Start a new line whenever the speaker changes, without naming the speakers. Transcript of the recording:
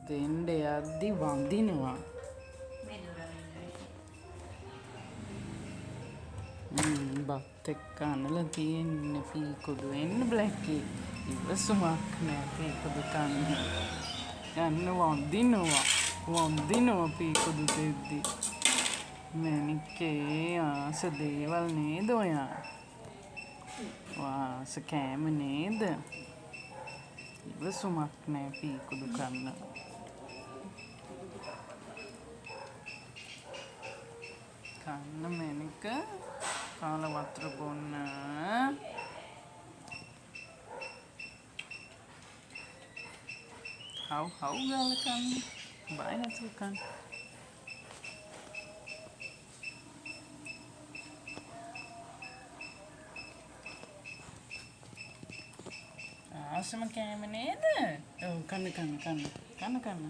දෙන්න යද්දි වඳිනවා. බත් එක්ක අනලා තියෙන්නේ පීකුඩු එන්න බ්ලැක්කී. ඉවසුමක් නෑ පීකුඩු කන්න. යන්න වඳිනවා පීකුඩු දෙද්දි. මැනිකේ ආස දේවල් නේද ඔයා? ආස කෑම නේද? ඉවසුමක් නෑ පීකුඩු කන්න. කන්න මැනික කාලා වතුර බොන්න. හව් ගාලා කන්න. බය නැතුව කන්න. ආසම කෑම නේද? ඔව් කන්න.